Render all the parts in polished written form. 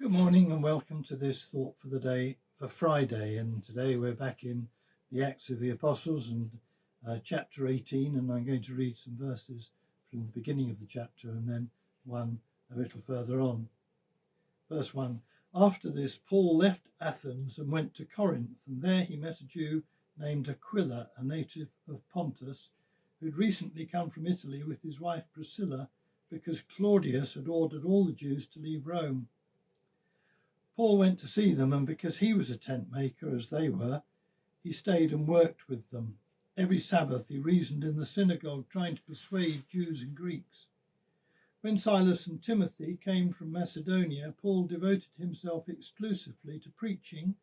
Good morning and welcome to this thought for the day for Friday. And today we're back in the Acts of the Apostles and chapter 18. And I'm going to read some verses from the beginning of the chapter and then one a little further on. Verse 1. After this, Paul left Athens and went to Corinth, and there he met a Jew named Aquila, a native of Pontus, who'd recently come from Italy with his wife Priscilla because Claudius had ordered all the Jews to leave Rome. Paul went to see them, and because he was a tent maker as they were, he stayed and worked with them. Every Sabbath he reasoned in the synagogue, trying to persuade Jews and Greeks. When Silas and Timothy came from Macedonia, Paul devoted himself exclusively to preaching,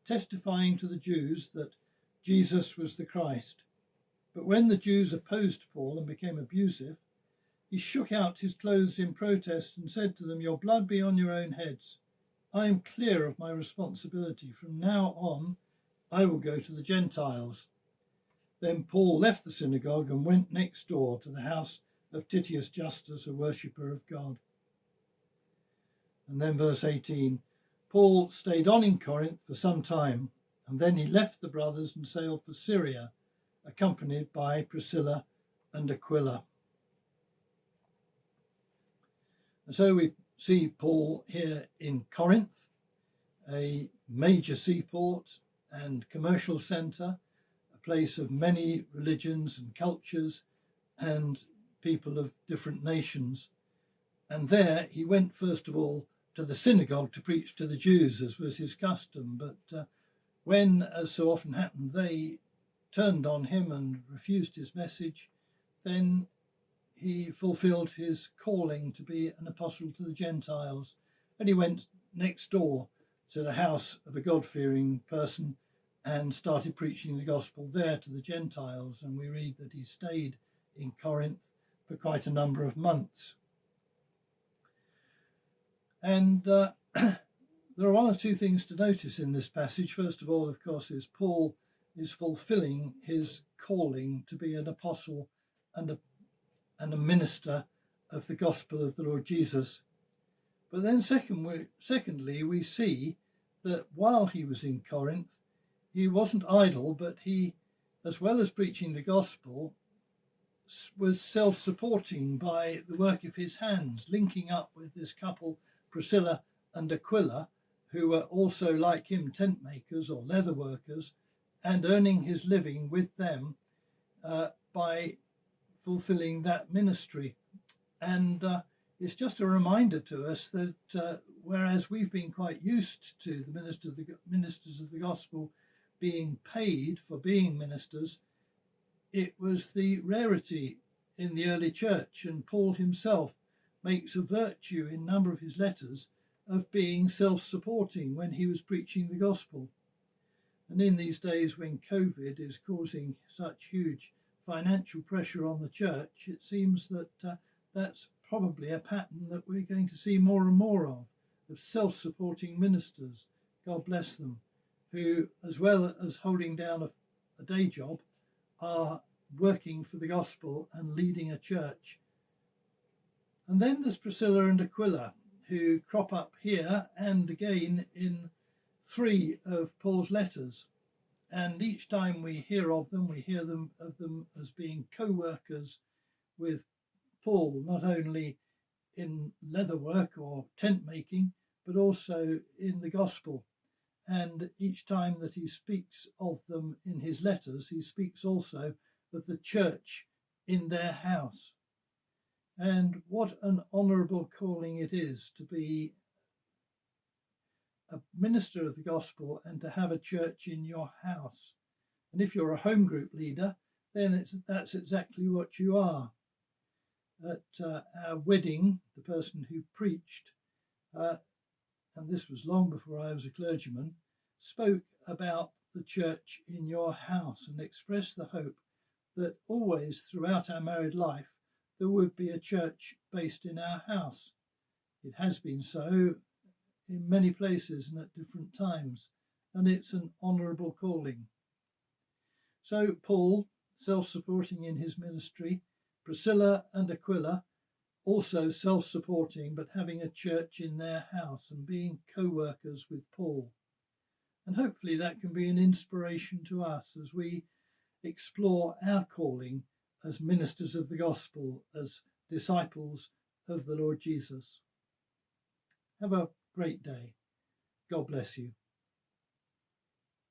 testifying to the Jews that Jesus was the Christ. But when the Jews opposed Paul and became abusive, he shook out his clothes in protest and said to them, "Your blood be on your own heads. I am clear of my responsibility. From now on, I will go to the Gentiles." Then Paul left the synagogue and went next door to the house of Titius Justus, a worshipper of God. And then verse 18, Paul stayed on in Corinth for some time, and then he left the brothers and sailed for Syria, accompanied by Priscilla and Aquila. And so we see Paul here in Corinth, a major seaport and commercial centre, a place of many religions and cultures and people of different nations. And there he went first of all to the synagogue to preach to the Jews, as was his custom. But when, as so often happened, they turned on him and refused his message, then he fulfilled his calling to be an apostle to the Gentiles, and he went next door to the house of a God-fearing person and started preaching the gospel there to the Gentiles. And we read that he stayed in Corinth for quite a number of months. And there are one or two things to notice in this passage. First of all, of course, is Paul is fulfilling his calling to be an apostle and a minister of the gospel of the Lord Jesus. But then secondly, we see that while he was in Corinth, he wasn't idle, but he, as well as preaching the gospel, was self-supporting by the work of his hands, linking up with this couple, Priscilla and Aquila, who were also, like him, tent makers or leather workers, and earning his living with them by fulfilling that ministry. And it's just a reminder to us that whereas we've been quite used to the ministers of the gospel being paid for being ministers, it was the rarity in the early church, and Paul himself makes a virtue in a number of his letters of being self-supporting when he was preaching the gospel. And in these days when COVID is causing such huge financial pressure on the church, it seems that that's probably a pattern that we're going to see more and more of self-supporting ministers, God bless them, who, as well as holding down a day job, are working for the gospel and leading a church. And then there's Priscilla and Aquila, who crop up here and again in 3 of Paul's letters. And each time we hear of them, we hear of them as being co-workers with Paul, not only in leather work or tent making, but also in the gospel. And each time that he speaks of them in his letters, he speaks also of the church in their house. And what an honourable calling it is to be a minister of the gospel and to have a church in your house. And if you're a home group leader, then that's exactly what you are. At our wedding, the person who preached, and this was long before I was a clergyman, spoke about the church in your house and expressed the hope that always throughout our married life there would be a church based in our house. It has been so in many places and at different times, and it's an honourable calling. So Paul, self-supporting in his ministry, Priscilla and Aquila, also self-supporting, but having a church in their house and being co-workers with Paul. And hopefully that can be an inspiration to us as we explore our calling as ministers of the gospel, as disciples of the Lord Jesus. Have a great day. God bless you.